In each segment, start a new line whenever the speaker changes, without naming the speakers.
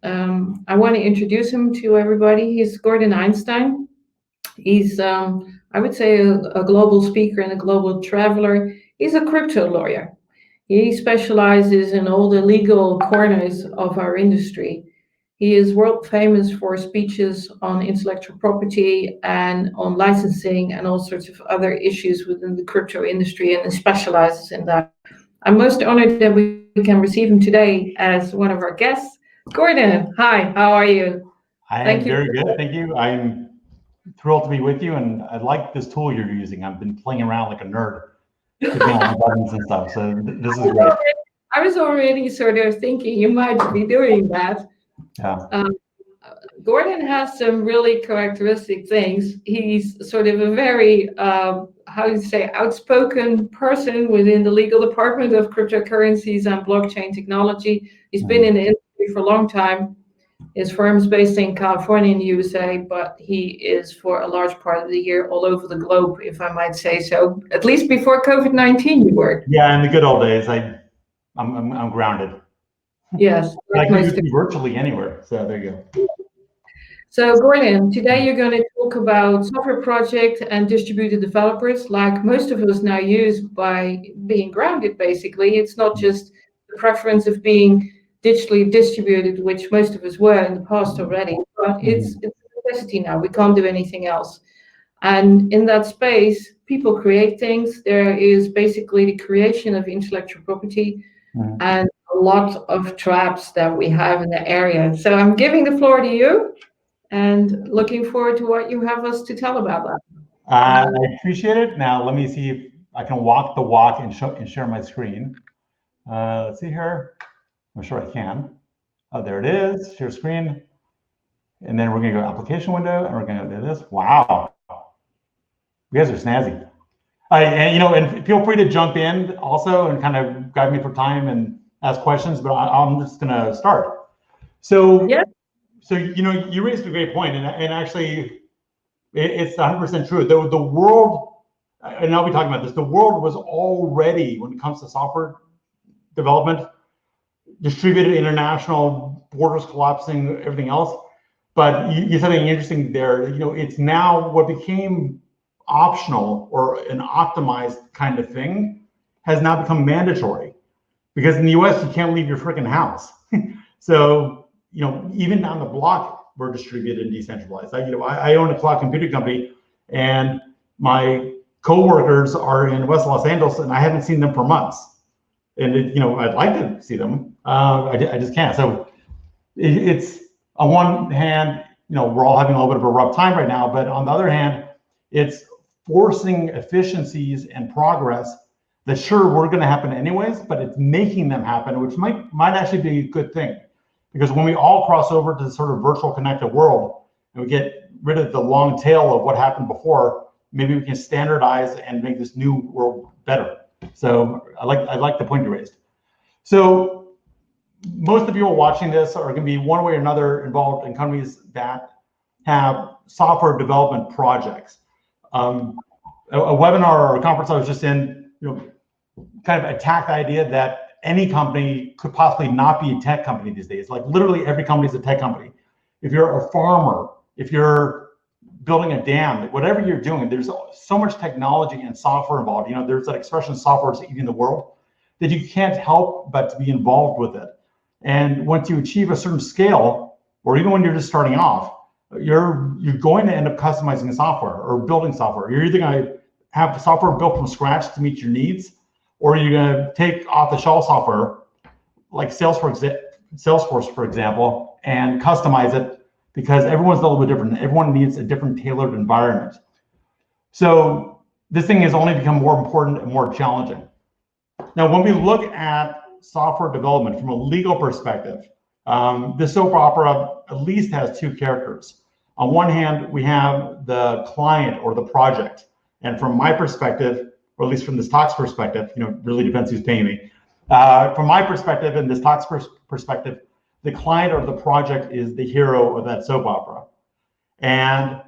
I want to introduce him to everybody. He's Gordon Einstein. He's, I would say, a global speaker and a global traveler. He's a crypto lawyer. He specializes in all the legal corners of our industry. He is world famous for speeches on intellectual property and on licensing and all sorts of other issues within the crypto industry, and he specializes in that. I'm most honored that we can receive him today as one of our guests. Gordon, hi, how are you?
I am very good, thank you. I'm thrilled to be with you, and I like this tool you're using. I've been playing around like a nerd, clicking on buttons and stuff, so this is great.
I was already sort of thinking you might be doing that.
Yeah.
Gordon has some really characteristic things. He's sort of a very, how do you say, outspoken person within the legal department of cryptocurrencies and blockchain technology. He's been in the industry for a long time. His firm is based in California in the USA, but he is for a large part of the year all over the globe, if I might say so. At least before COVID-19 you were.
Yeah, in the good old days, I'm grounded.
Yes.
I can use it virtually anywhere, so there you go.
So Gordon, today you're going to talk about software project and distributed developers, like most of us now use by being grounded, basically. It's not just the preference of being digitally distributed, which most of us were in the past already, but it's a necessity now. We can't do anything else. And in that space, people create things. There is basically the creation of intellectual property and a lot of traps that we have in the area. So I'm giving the floor to you and looking forward to what you have us to tell about that.
I appreciate it. Now, let me see if I can walk the walk and share my screen. Let's see here. I'm sure I can. Oh, there it is. Share screen. And then we're going to go application window, and we're going to do this. Wow. You guys are snazzy. And feel free to jump in also and kind of guide me for time and ask questions, but I'm just going to start. So,
yeah.
So, you raised a great point, and actually, it's 100% true. The world, and I'll be talking about this, the world was already, when it comes to software development, distributed, international, borders collapsing, everything else. But you said something interesting there. It's now what became optional or an optimized kind of thing has now become mandatory, because in the US, you can't leave your freaking house. So, even down the block, we're distributed and decentralized. I own a cloud computing company, and my coworkers are in West Los Angeles, and I haven't seen them for months. And I'd like to see them. I just can't. So it's on one hand, we're all having a little bit of a rough time right now, but on the other hand, it's forcing efficiencies and progress that sure we're going to happen anyways, but it's making them happen, which might actually be a good thing. Because when we all cross over to the sort of virtual connected world and we get rid of the long tail of what happened before, maybe we can standardize and make this new world better. So I like the point you raised. So most of the people watching this are going to be one way or another involved in companies that have software development projects. A webinar or a conference I was just in, kind of attacked the idea that any company could possibly not be a tech company these days. Like literally every company is a tech company. If you're a farmer, if you're building a dam, whatever you're doing, there's so much technology and software involved. There's that expression, software is eating the world, that you can't help but to be involved with it. And once you achieve a certain scale, or even when you're just starting off, you're going to end up customizing software or building software. You're either going to have software built from scratch to meet your needs, or you're going to take off-the-shelf software like Salesforce, for example, and customize it, because everyone's a little bit different. Everyone needs a different tailored environment. So this thing has only become more important and more challenging. Now, when we look at software development from a legal perspective, this soap opera at least has two characters. On one hand, we have the client or the project. And from my perspective, or at least from this talk's perspective, really depends who's paying me. From my perspective and this talk's perspective, the client or the project is the hero of that soap opera. And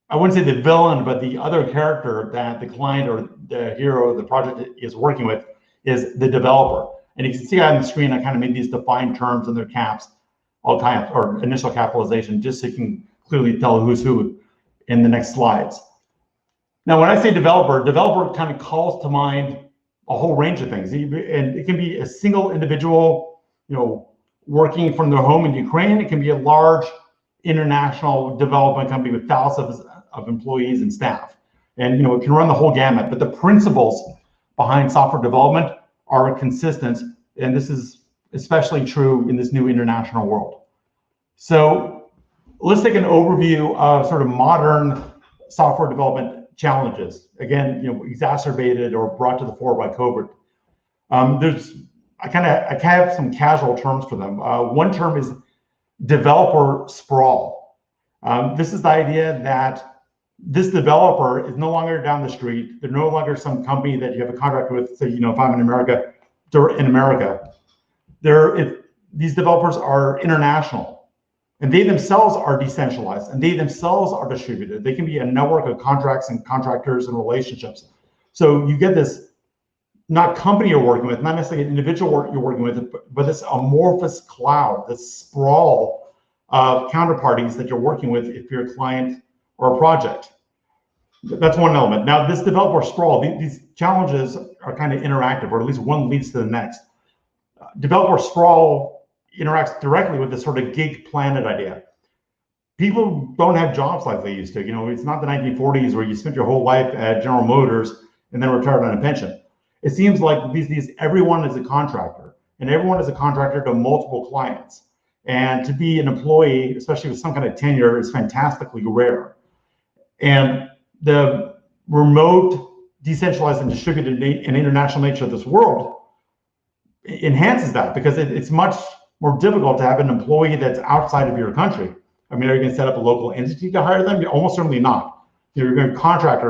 I wouldn't say the villain, but the other character that the client or the hero of the project is working with is the developer. And you can see on the screen, I kind of made these defined terms and their caps. all kinds, or initial capitalization, just so you can clearly tell who's who in the next slides. Now, when I say developer kind of calls to mind a whole range of things, and it can be a single individual, working from their home in Ukraine. It can be a large international development company with thousands of employees and staff, and it can run the whole gamut. But the principles behind software development are consistent, and this is especially true in this new international world. So let's take an overview of sort of modern software development challenges, again, exacerbated or brought to the fore by COVID. I have some casual terms for them. One term is developer sprawl. This is the idea that this developer is no longer down the street. They're no longer some company that you have a contract with. So, if I'm in America, they're in America. These developers are international. And they themselves are decentralized, and they themselves are distributed. They can be a network of contracts and contractors and relationships. So you get this, not company you're working with, not necessarily an individual you're working with, but this amorphous cloud, this sprawl of counterparties that you're working with if you're a client or a project. That's one element. Now, this developer sprawl, these challenges are kind of interactive, or at least one leads to the next. Developer sprawl interacts directly with this sort of gig planet idea. People don't have jobs like they used to. It's not the 1940s where you spent your whole life at General Motors and then retired on a pension. It seems like these days everyone is a contractor, and everyone is a contractor to multiple clients. And to be an employee, especially with some kind of tenure, is fantastically rare. And the remote, decentralized, and distributed and international nature of this world enhances that, because it's much more difficult to have an employee that's outside of your country. I mean, are you going to set up a local entity to hire them? You're almost certainly not. You're going to contract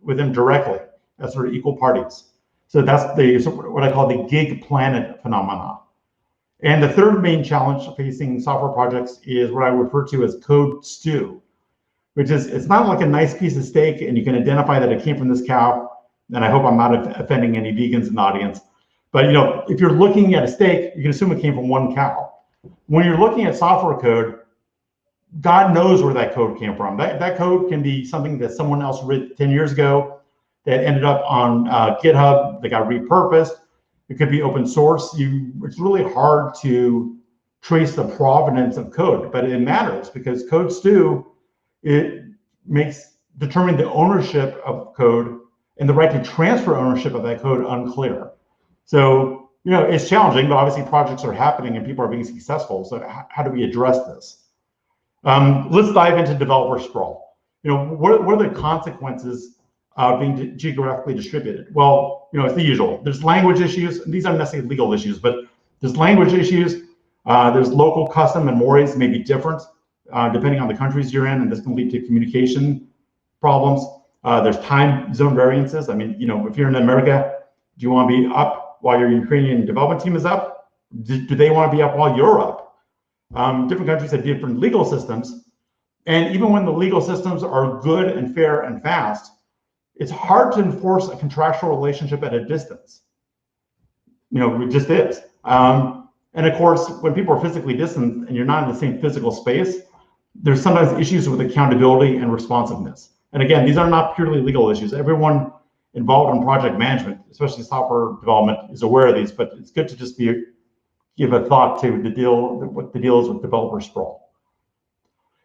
with them directly as sort of equal parties. So that's what I call the gig planet phenomenon. And the third main challenge facing software projects is what I refer to as code stew, which is, it's not like a nice piece of steak and you can identify that it came from this cow. And I hope I'm not offending any vegans in the audience. But if you're looking at a steak, you can assume it came from one cow. When you're looking at software code, God knows where that code came from. That code can be something that someone else wrote 10 years ago that ended up on GitHub, that got repurposed. It could be open source. It's really hard to trace the provenance of code, but it matters because code stew, it determine the ownership of code and the right to transfer ownership of that code unclear. So, it's challenging, but obviously projects are happening and people are being successful. So how do we address this? Let's dive into developer sprawl. What are the consequences of being geographically distributed? Well, it's the usual. There's language issues. And these aren't necessarily legal issues, but there's language issues. There's local custom and mores may be different depending on the countries you're in, and this can lead to communication problems. There's time zone variances. I mean, if you're in America, do you want to be up while your Ukrainian development team is up? Do they want to be up while you're up? Different countries have different legal systems. And even when the legal systems are good and fair and fast, it's hard to enforce a contractual relationship at a distance. It just is. And of course, when people are physically distant and you're not in the same physical space, there's sometimes issues with accountability and responsiveness. And again, these are not purely legal issues. Everyone involved in project management, especially software development, is aware of these, but it's good to just give a thought to what the deal is with developer sprawl.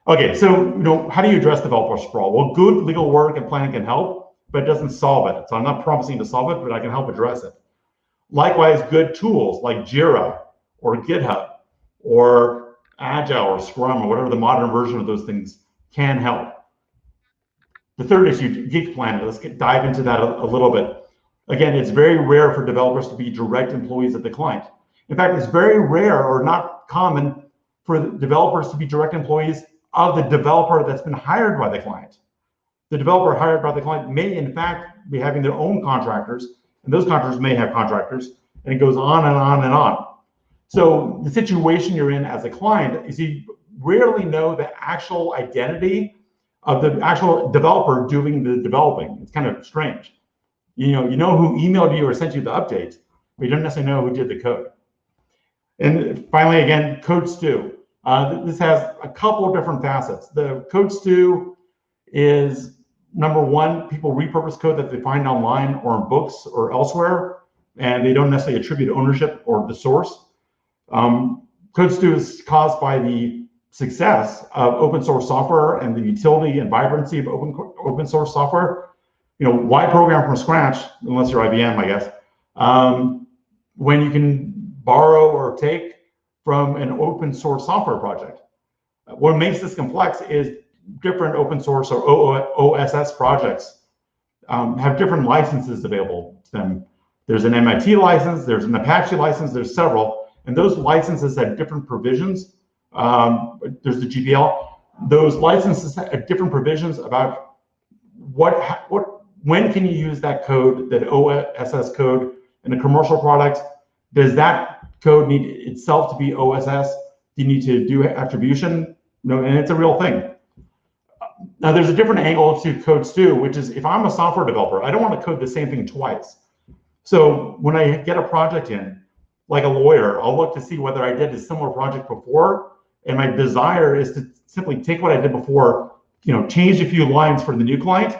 Okay, so how do you address developer sprawl? Well, good legal work and planning can help, but it doesn't solve it. So I'm not promising to solve it, but I can help address it. Likewise, good tools like Jira or GitHub or Agile or Scrum or whatever the modern version of those things can help. The third issue, gig planet, let's dive into that a little bit. Again, it's very rare for developers to be direct employees of the client. In fact, it's very rare or not common for the developers to be direct employees of the developer that's been hired by the client. The developer hired by the client may, in fact, be having their own contractors, and those contractors may have contractors, and it goes on and on and on. So the situation you're in as a client is you rarely know the actual identity of the actual developer doing the developing. It's kind of strange. You know who emailed you or sent you the updates, but you don't necessarily know who did the code. And finally, again, code stew. This has a couple of different facets. The code stew is, number one, people repurpose code that they find online or in books or elsewhere, and they don't necessarily attribute ownership or the source. Code stew is caused by the success of open source software and the utility and vibrancy of open source software. Why program from scratch, unless you're IBM, I guess, when you can borrow or take from an open source software project. What makes this complex is different open source or OSS projects have different licenses available to them. There's an MIT license, there's an Apache license, there's several, and those licenses have different provisions. There's the GPL. Those licenses have different provisions about when can you use that code, that OSS code in a commercial product. Does that code need itself to be OSS? Do you need to do attribution? No, and it's a real thing. Now, there's a different angle to code stew, which is if I'm a software developer, I don't want to code the same thing twice. So when I get a project in, like a lawyer, I'll look to see whether I did a similar project before, and my desire is to simply take what I did before, change a few lines for the new client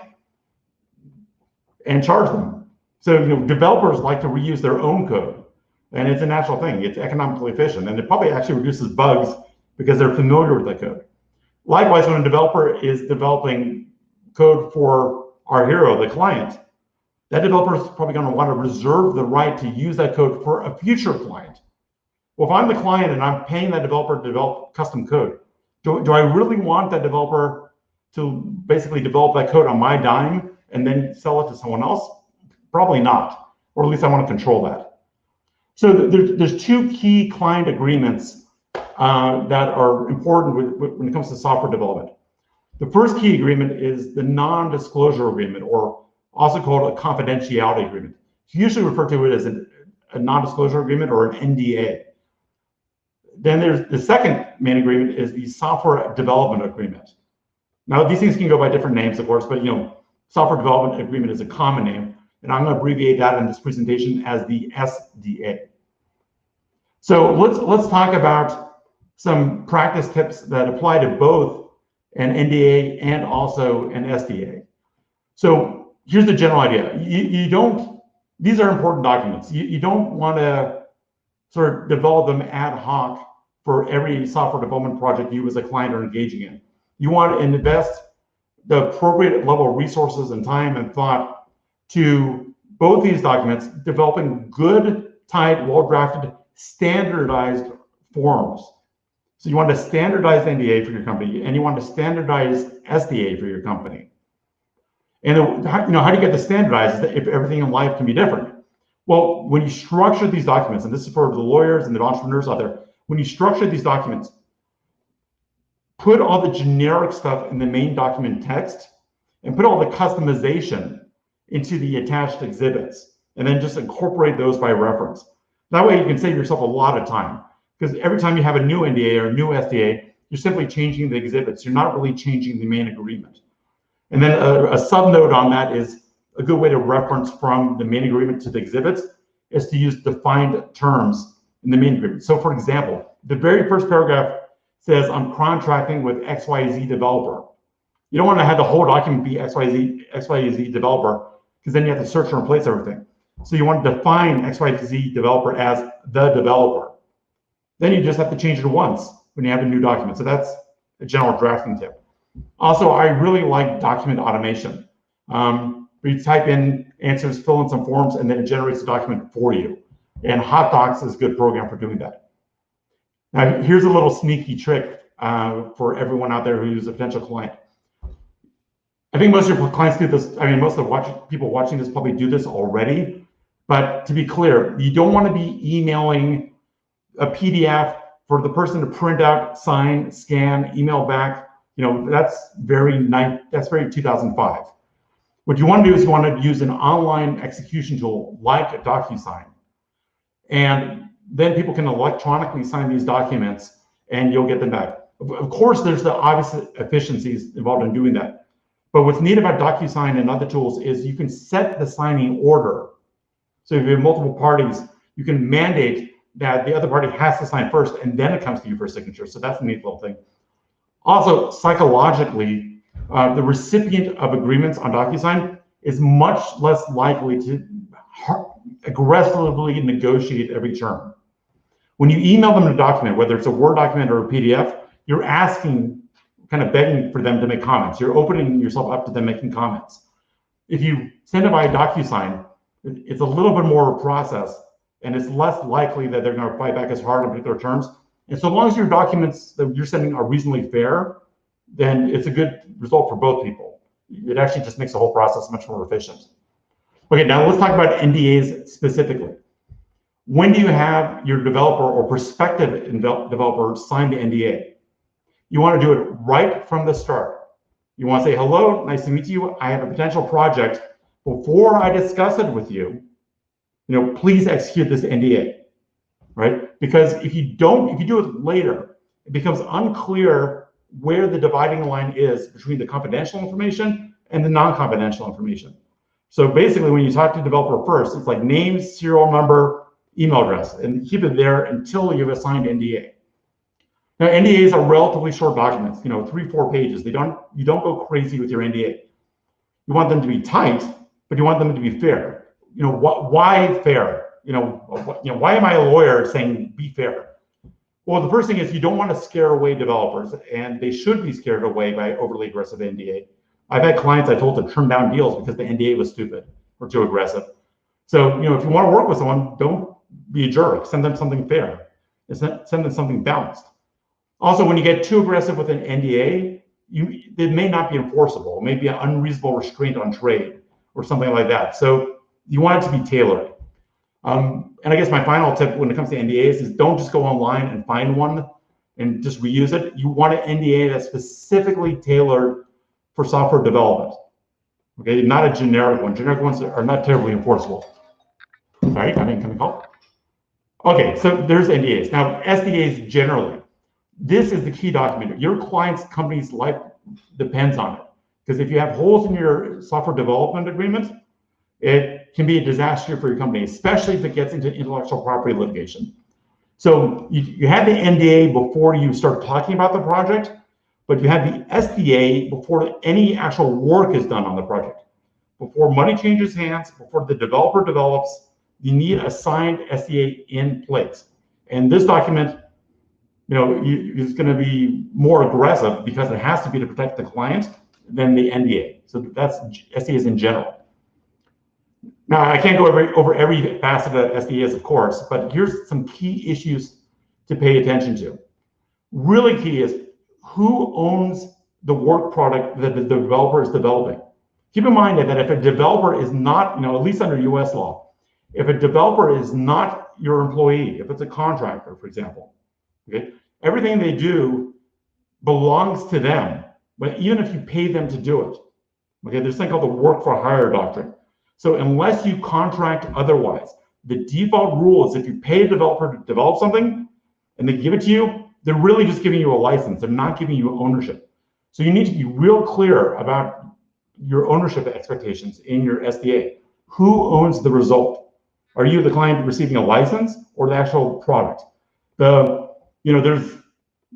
and charge them. So developers like to reuse their own code, and it's a natural thing. It's economically efficient, and it probably actually reduces bugs because they're familiar with that code. Likewise, when a developer is developing code for our hero, the client, that developer is probably going to want to reserve the right to use that code for a future client. Well, if I'm the client and I'm paying that developer to develop custom code, do I really want that developer to basically develop that code on my dime and then sell it to someone else? Probably not, or at least I want to control that. So there's two key client agreements that are important when it comes to software development. The first key agreement is the non-disclosure agreement, or also called a confidentiality agreement. You usually refer to it as a non-disclosure agreement or an NDA. Then there's the second main agreement is the software development agreement. Now, these things can go by different names, of course, but software development agreement is a common name, and I'm going to abbreviate that in this presentation as the SDA. So let's talk about some practice tips that apply to both an NDA and also an SDA. So here's the general idea. These are important documents. You don't want to sort of develop them ad hoc for every software development project you as a client are engaging in. You want to invest the appropriate level of resources and time and thought to both these documents, developing good, tight, well-drafted, standardized forms. So you want to standardize NDA for your company, and you want to standardize SDA for your company. And how do you get the standardized if everything in life can be different? Well, when you structure these documents, and this is for the lawyers and the entrepreneurs out there, when you structure these documents, put all the generic stuff in the main document text and put all the customization into the attached exhibits, and then just incorporate those by reference. That way you can save yourself a lot of time, because every time you have a new NDA or a new SDA, you're simply changing the exhibits. You're not really changing the main agreement. And then a sub-note on that is a good way to reference from the main agreement to the exhibits is to use defined terms in the main agreement. So for example, the very first paragraph says, I'm contracting with XYZ developer. You don't want to have the whole document be XYZ developer, because then you have to search and replace everything. So you want to define XYZ developer as the developer. Then you just have to change it once when you have a new document. So that's a general drafting tip. Also, I really like document automation. Where you type in answers, fill in some forms, and then it generates a document for you. And HotDocs is a good program for doing that. Now, here's a little sneaky trick for everyone out there who's a potential client. I think most of your clients do this. I mean, most of the people watching this probably do this already. But to be clear, you don't want to be emailing a PDF for the person to print out, sign, scan, email back. That's very 2005. What you want to do is you want to use an online execution tool like a DocuSign. And then people can electronically sign these documents and you'll get them back. Of course, there's the obvious efficiencies involved in doing that. But what's neat about DocuSign and other tools is you can set the signing order. So if you have multiple parties, you can mandate that the other party has to sign first, and then it comes to you for signature. So that's a neat little thing. Also, psychologically, the recipient of agreements on DocuSign is much less likely to aggressively negotiate every term. When you email them a document, whether it's a Word document or a PDF, you're asking, kind of begging for them to make comments. You're opening yourself up to them making comments. If you send it by DocuSign, it's a little bit more of a process, and it's less likely that they're going to fight back as hard on particular terms. And so long as your documents that you're sending are reasonably fair, then it's a good result for both people. It actually just makes the whole process much more efficient. Okay, now let's talk about NDAs specifically. When do you have your developer or prospective developer sign the NDA? You want to do it right from the start. You want to say, hello, nice to meet you. I have a potential project. Before I discuss it with you, please execute this NDA, right? Because if you do it later, it becomes unclear where the dividing line is between the confidential information and the non-confidential information. So basically, when you talk to the developer first, it's like name, serial number, email address, and keep it there until you've assigned NDA. Now, NDAs are relatively short documents, 3-4 pages. You don't go crazy with your NDA. You want them to be tight, but you want them to be fair. Why fair? Why am I a lawyer saying be fair? Well, the first thing is you don't want to scare away developers, and they should be scared away by overly aggressive NDA. I've had clients I told to turn down deals because the NDA was stupid or too aggressive. So, if you want to work with someone, don't be a jerk. Send them something fair. Send them something balanced. Also, when you get too aggressive with an NDA, it may not be enforceable. It may be an unreasonable restraint on trade or something like that. So you want it to be tailored. And I guess my final tip when it comes to NDAs is don't just go online and find one and just reuse it. You want an NDA that's specifically tailored for software development. Okay, not a generic one. Generic ones are not terribly enforceable. Sorry, I didn't come to call. Okay, so there's NDAs. Now, SDAs generally. This is the key document. Your client's company's life depends on it. Because if you have holes in your software development agreement, it can be a disaster for your company, especially if it gets into intellectual property litigation. So you had the NDA before you start talking about the project, but you have the SDA before any actual work is done on the project. Before money changes hands, before the developer develops, you need a signed SDA in place. And this document, is going to be more aggressive because it has to be to protect the client than the NDA. So that's SDAs in general. Now, I can't go over every facet of SDAs, of course, but here's some key issues to pay attention to. Really key is who owns the work product that the developer is developing. Keep in mind that if a developer is not, at least under US law, if a developer is not your employee, if it's a contractor, for example, okay, everything they do belongs to them, but even if you pay them to do it, okay, there's something called the work for hire doctrine. So unless you contract otherwise, the default rule is if you pay a developer to develop something and they give it to you, they're really just giving you a license. They're not giving you ownership. So you need to be real clear about your ownership expectations in your SDA. Who owns the result? Are you the client receiving a license or the actual product? There's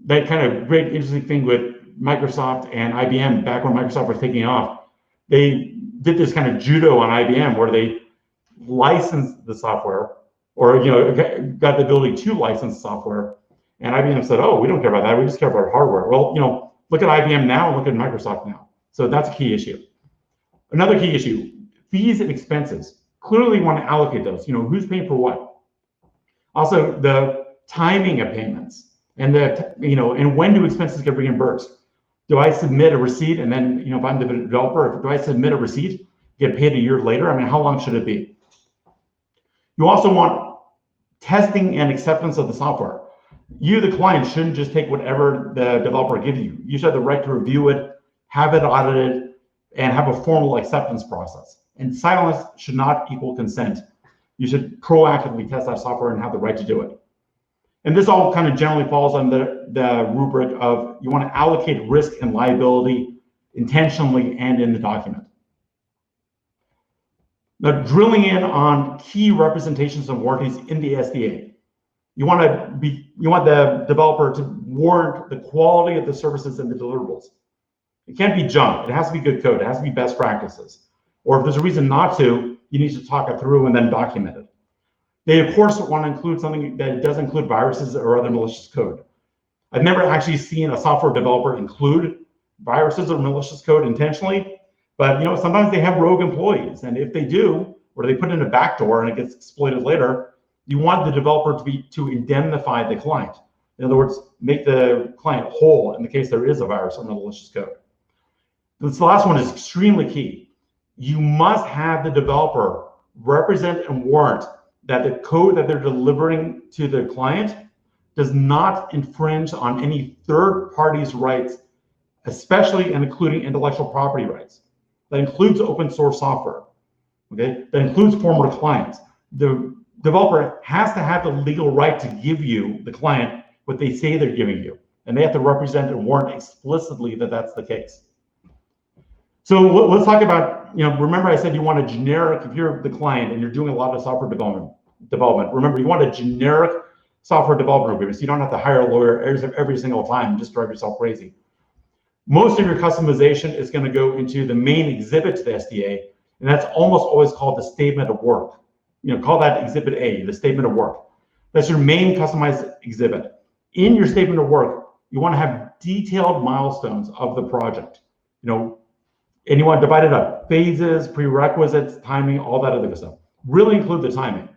that kind of great interesting thing with Microsoft and IBM back when Microsoft was taking off. They did this kind of judo on IBM where they licensed the software or got the ability to license software. And IBM said, oh, we don't care about that. We just care about hardware. Well, look at IBM now and look at Microsoft now. So that's a key issue. Another key issue, fees and expenses. Clearly you want to allocate those. Who's paying for what? Also, the timing of payments and and when do expenses get reimbursed? Do I submit a receipt and then, if I'm the developer, do I submit a receipt, get paid a year later? I mean, how long should it be? You also want testing and acceptance of the software. You, the client, shouldn't just take whatever the developer gives you. You should have the right to review it, have it audited, and have a formal acceptance process. And silence should not equal consent. You should proactively test that software and have the right to do it. And this all kind of generally falls under the rubric of you want to allocate risk and liability intentionally and in the document. Now, drilling in on key representations and warranties in the SDA. You want the developer to warrant the quality of the services and the deliverables. It can't be junk. It has to be good code. It has to be best practices. Or if there's a reason not to, you need to talk it through and then document it. They, of course, want to include something that does include viruses or other malicious code. I've never actually seen a software developer include viruses or malicious code intentionally, but sometimes they have rogue employees, and if they do, or they put in a backdoor and it gets exploited later, you want the developer to indemnify the client. In other words, make the client whole in the case there is a virus or malicious code. This last one is extremely key. You must have the developer represent and warrant that the code that they're delivering to the client does not infringe on any third party's rights, especially and including intellectual property rights. That includes open source software, okay? That includes former clients. The developer has to have the legal right to give you, the client, what they say they're giving you. And they have to represent and warrant explicitly that that's the case. So let's talk about, remember I said you want a generic, if you're the client and you're doing a lot of software development, remember you want a generic software development agreement, so you don't have to hire a lawyer every single time and just drive yourself crazy. Most of your customization is going to go into the main exhibit to the SDA, and that's almost always called the statement of work. Call that exhibit A, the statement of work. That's your main customized exhibit. In your statement of work, you want to have detailed milestones of the project, and you want to divide it up, phases, prerequisites, timing, all that other good stuff. Really include the timing.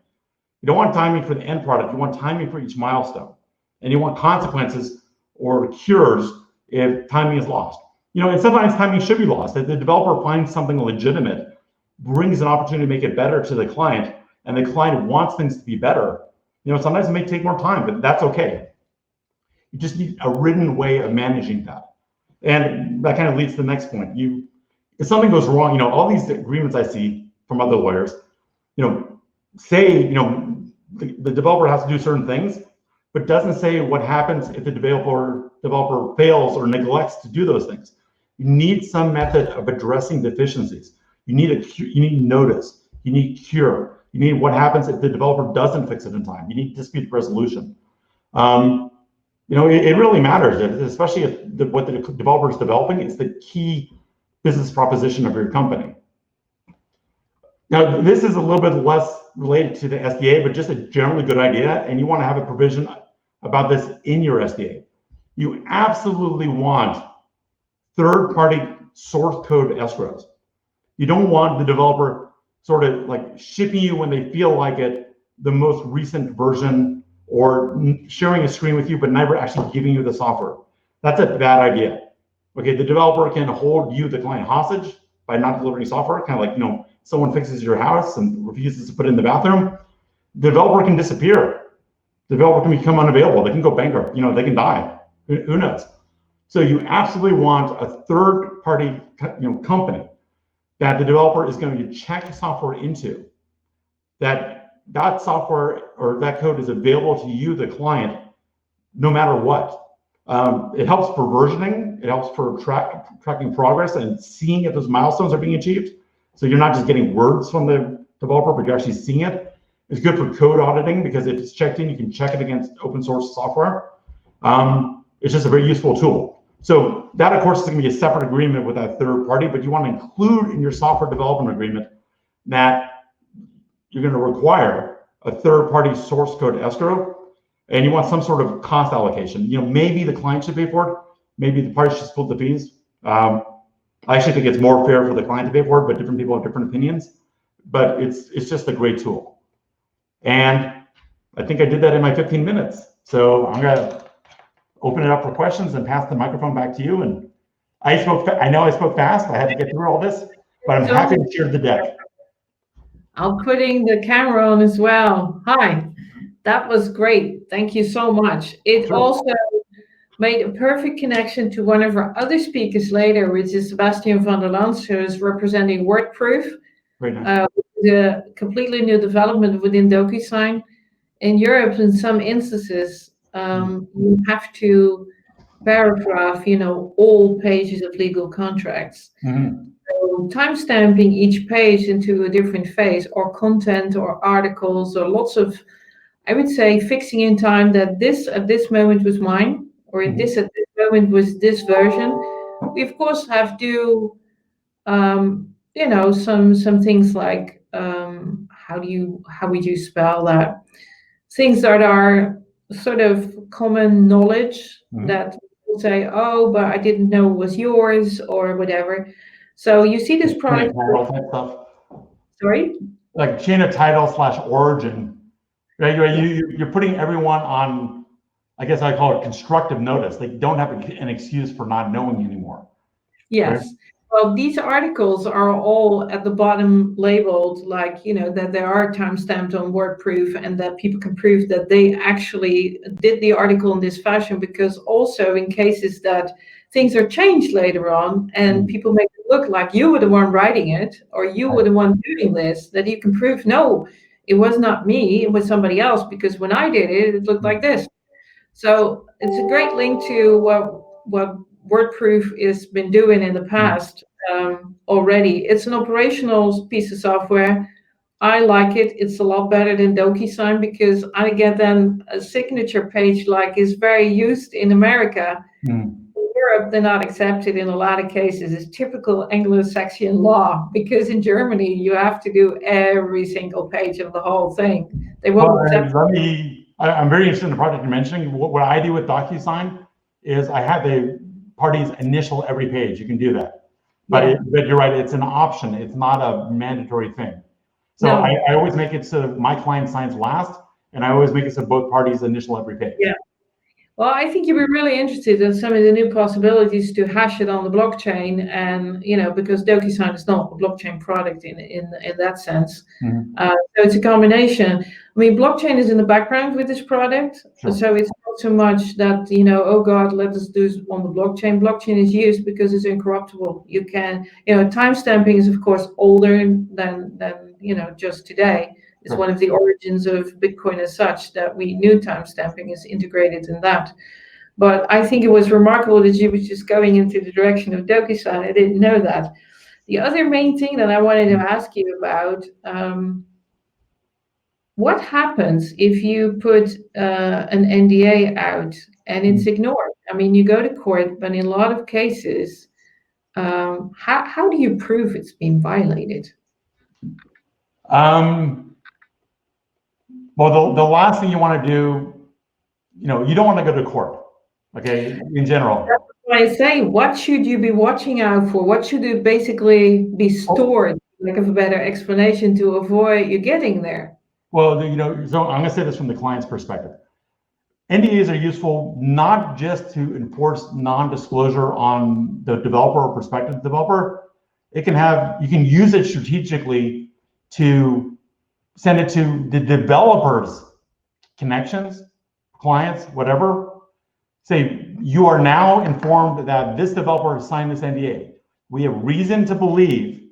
You don't want timing for the end product, you want timing for each milestone. And you want consequences or cures if timing is lost. And sometimes timing should be lost. If the developer finds something legitimate, brings an opportunity to make it better to the client, and the client wants things to be better, sometimes it may take more time, but that's okay. You just need a written way of managing that. And that kind of leads to the next point. If something goes wrong, all these agreements I see from other lawyers, say, the developer has to do certain things, but doesn't say what happens if the developer fails or neglects to do those things. You need some method of addressing deficiencies. You need notice. You need cure. You need what happens if the developer doesn't fix it in time. You need dispute resolution. It really matters, especially if what the developer is developing is the key business proposition of your company. Now, this is a little bit less related to the SDA, but just a generally good idea, and you want to have a provision about this in your SDA. You absolutely want third-party source code escrows. You don't want the developer sort of like shipping you when they feel like it, the most recent version, or sharing a screen with you, but never actually giving you the software. That's a bad idea. Okay, the developer can hold you, the client, hostage by not delivering software, kind of like, someone fixes your house and refuses to put it in the bathroom. The developer can disappear. The developer can become unavailable. They can go bankrupt. They can die. Who knows? So you absolutely want a third-party, company that the developer is going to check software into, that software or that code is available to you, the client, no matter what. It helps for versioning. It helps for tracking progress and seeing if those milestones are being achieved. So you're not just getting words from the developer, but you're actually seeing it. It's good for code auditing because if it's checked in, you can check it against open source software. It's just a very useful tool. So that, of course, is going to be a separate agreement with that third party, but you want to include in your software development agreement that you're going to require a third-party source code escrow, and you want some sort of cost allocation. Maybe the client should pay for it. Maybe the parties should split the fees. I actually think it's more fair for the client to pay for it, but different people have different opinions. But it's just a great tool. And I think I did that in my 15 minutes. So I'm going to open it up for questions and pass the microphone back to you. And I know I spoke fast. I had to get through all this, but I'm happy to share the deck.
I'm putting the camera on as well. Hi, that was great. Thank you so much. It also made a perfect connection to one of our other speakers later, which is Sebastian van der Lans, who is representing WordProof, the completely new development within DocuSign. In Europe, in some instances, you have to paragraph, all pages of legal contracts.
Mm-hmm.
So timestamping each page into a different phase, or content, or articles, or lots of I would say fixing in time that this at this moment was mine, or this at this moment was this version. We of course have to, some things like how would you spell that? Things that are sort of common knowledge that people say, oh, but I didn't know it was yours or whatever. So you see this product. Sorry?
Like chain of title / origin, right? You're putting everyone on, I guess I call it constructive notice. They don't have an excuse for not knowing anymore.
Yes.
Right?
Well, these articles are all at the bottom labeled like, that they are time-stamped on WordProof and that people can prove that they actually did the article in this fashion, because also in cases that things are changed later on and people make it look like you were the one writing it or you were the one doing this, that you can prove, no, it was not me, it was somebody else, because when I did it, it looked like this. So it's a great link to what WordProof has been doing in the past already. It's an operational piece of software. I like it. It's a lot better than DocuSign because I get then a signature page like is very used in America. In Europe, they're not accepted in a lot of cases. It's typical Anglo-Saxon law, because in Germany, you have to do every single page of the whole thing. They won't accept.
I'm very interested in the project you're mentioning. What I do with DocuSign is I have the parties initial every page. You can do that. But you're right, it's an option. It's not a mandatory thing. So no. I always make it so my client signs last, and I always make it so both parties initial every page.
Yeah. Well, I think you'd be really interested in some of the new possibilities to hash it on the blockchain, and because DocuSign is not a blockchain product in that sense. So it's a combination. I mean, blockchain is in the background with this product, so it's not so much that oh God, let us do it on the blockchain. Blockchain is used because it's incorruptible. You can, timestamping is of course older than just today. It's one of the origins of Bitcoin as such, that we knew timestamping is integrated in that. But I think it was remarkable that you were just going into the direction of DocuSign. I didn't know that. The other main thing that I wanted to ask you about, what happens if you put an NDA out and it's ignored? I mean, you go to court, but in a lot of cases, how do you prove it's been violated?
Well, the last thing you want to do, you don't want to go to court, okay, in general.
That's what I say. What should you be watching out for? What should it basically be stored, lack of a better explanation, to avoid you getting there?
Well, so I'm going to say this from the client's perspective. NDAs are useful not just to enforce non-disclosure on the developer or prospective developer. You can use it strategically to send it to the developers' connections, clients, whatever. Say, you are now informed that this developer has signed this NDA. We have reason to believe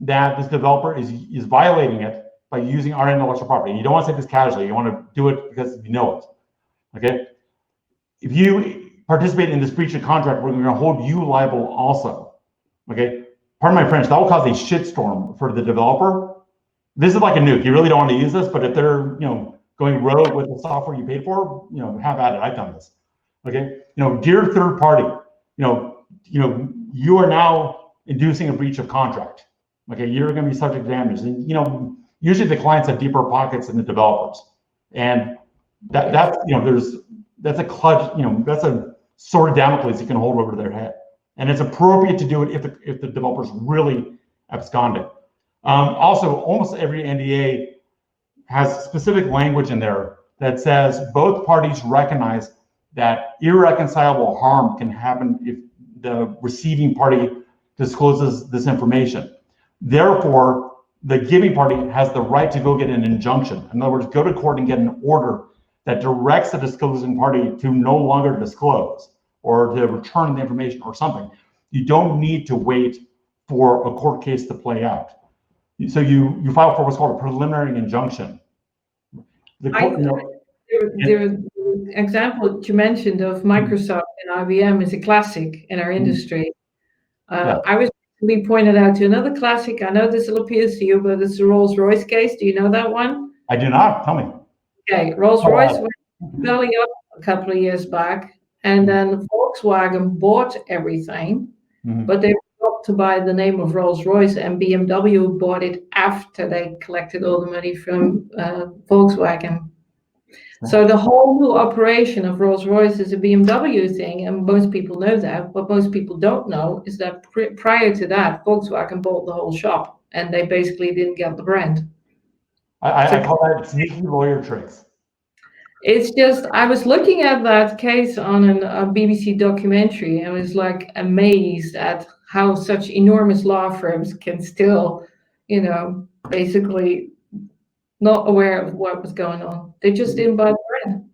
that this developer is violating it by using our intellectual property. You don't want to say this casually. You want to do it because you know it. Okay? If you participate in this breach of contract, we're going to hold you liable also. Okay? Pardon my French, that will cause a shitstorm for the developer. This is like a nuke. You really don't want to use this, but if they're, going rogue with the software you paid for, have at it. I've done this. Okay. Dear third party, you are now inducing a breach of contract. Okay. You're going to be subject to damages. And, usually the clients have deeper pockets than the developers. And that's a clutch, that's a sword of Damocles you can hold over their head. And it's appropriate to do it if the developer's really absconded. Also, almost every NDA has specific language in there that says both parties recognize that irreconcilable harm can happen if the receiving party discloses this information. Therefore, the giving party has the right to go get an injunction. In other words, go to court and get an order that directs the disclosing party to no longer disclose or to return the information or something. You don't need to wait for a court case to play out. So you file for what's called a preliminary injunction.
The example that you mentioned of Microsoft and IBM is a classic in our industry. I was being pointed out to another classic. I know this will appeal to you, but it's the Rolls-Royce case. Do you know that one?
I do not. Tell me.
Okay, Rolls-Royce was belly up a couple of years back, and then Volkswagen bought everything, but they forgot to buy the name of Rolls-Royce, and BMW bought it after they collected all the money from Volkswagen. So the whole new operation of Rolls-Royce is a BMW thing, and most people know that. What most people don't know is that prior to that, Volkswagen bought the whole shop, and they basically didn't get the brand.
I call that sneaky lawyer tricks.
It's just, I was looking at that case on a BBC documentary, and I was like amazed at how such enormous law firms can still, basically not aware of what was going on. They just didn't buy the brand.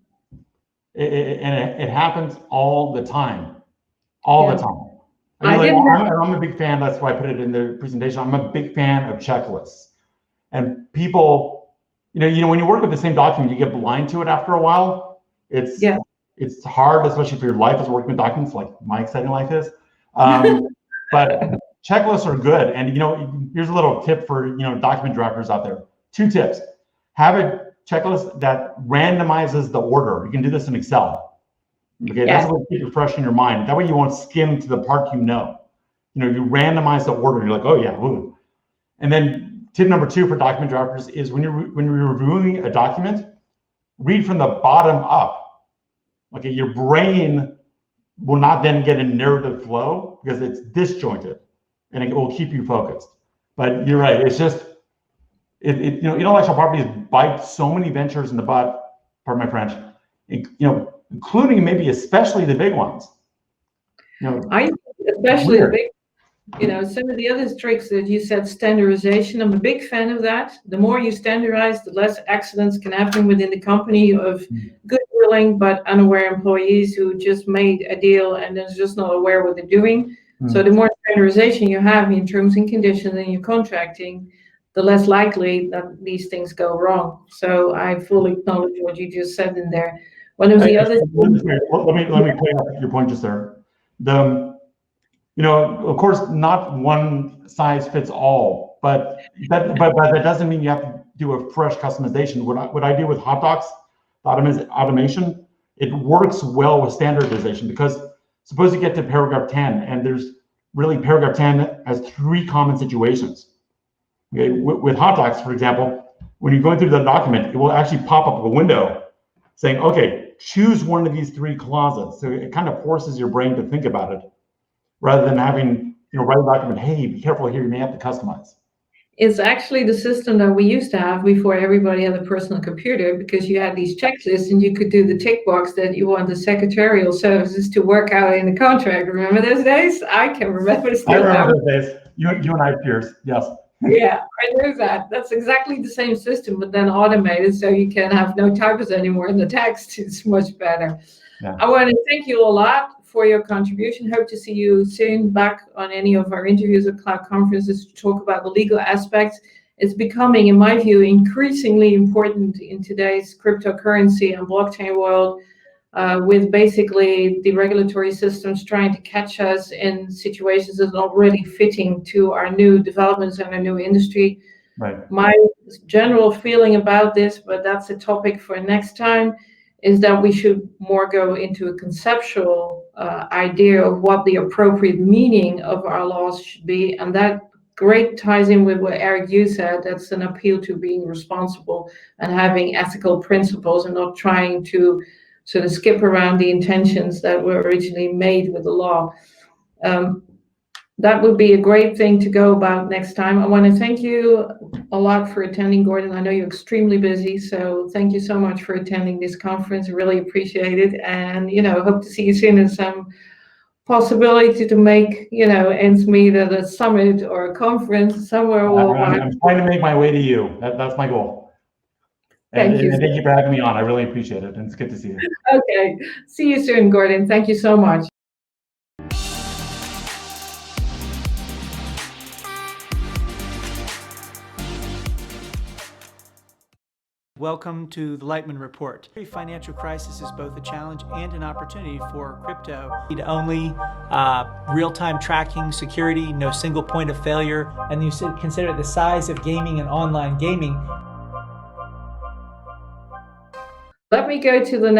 It happens all the time. All the time. I'm a big fan, that's why I put it in the presentation. I'm a big fan of checklists. And people, when you work with the same document, you get blind to it after a while. It's hard, especially if your life is working with documents like my exciting life is. But checklists are good. And here's a little tip for document drafters out there. 2 tips. Have a checklist that randomizes the order. You can do this in Excel. Okay, that's what keeps it fresh in your mind. That way you won't skim to the part you know. You randomize the order. You're like, oh yeah, ooh. And then tip number 2 for document drafters is when you're reviewing a document, read from the bottom up. Okay, your brain will not then get a narrative flow because it's disjointed, and it will keep you focused. But you're right. It's just intellectual property bite so many ventures in the butt. Pardon my French. Including maybe especially the big ones.
Especially the big. Some of the other tricks that you said, standardization, I'm a big fan of that. The more you standardize, the less accidents can happen within the company of good willing but unaware employees who just made a deal and is just not aware what they're doing. So the more standardization you have in terms and conditions in your contracting, the less likely that these things go wrong. So I fully acknowledge what you just said in there. One of the other things,
let me play off your point just there. Of course, not one size fits all, but that doesn't mean you have to do a fresh customization. What I do with hot docs, automation, it works well with standardization, because suppose you get to paragraph 10 and there's really paragraph 10 has 3 common situations. Okay, with hot docs, for example, when you're going through the document, it will actually pop up a window saying, okay, choose one of these 3 clauses. So it kind of forces your brain to think about it, rather than having, write a document, hey, be careful here, you may have to customize.
It's actually the system that we used to have before everybody had a personal computer, because you had these checklists and you could do the tick box that you want the secretarial services to work out in the contract. Remember those days? I can remember.
I remember those days. You and I, peers, yes.
Yeah, I know that. That's exactly the same system, but then automated, so you can have no typos anymore in the text. It's much better. Yeah. I want to thank you a lot for your contribution. Hope to see you soon back on any of our interviews at cloud conferences to talk about the legal aspects. It's becoming, in my view, increasingly important in today's cryptocurrency and blockchain world, with basically the regulatory systems trying to catch us in situations that are already fitting to our new developments and our new industry.
Right.
My general feeling about this, but that's a topic for next time, is that we should more go into a conceptual idea of what the appropriate meaning of our laws should be. And that great ties in with what Eric, you said. That's an appeal to being responsible and having ethical principles and not trying to sort of skip around the intentions that were originally made with the law. That would be a great thing to go about next time. I want to thank you a lot for attending, Gordon. I know you're extremely busy, so thank you so much for attending this conference. I really appreciate it. And, hope to see you soon in some possibility to make, ends meet at a summit or a conference somewhere worldwide.
I'm trying to make my way to you. That's my goal. Thank you for having me on. I really appreciate it. And it's good to see you.
Okay. See you soon, Gordon. Thank you so much.
Welcome to the Lightman Report. Every financial crisis is both a challenge and an opportunity for crypto. Need only real-time tracking, security, no single point of failure, and you consider the size of gaming and online gaming.
Let me go to the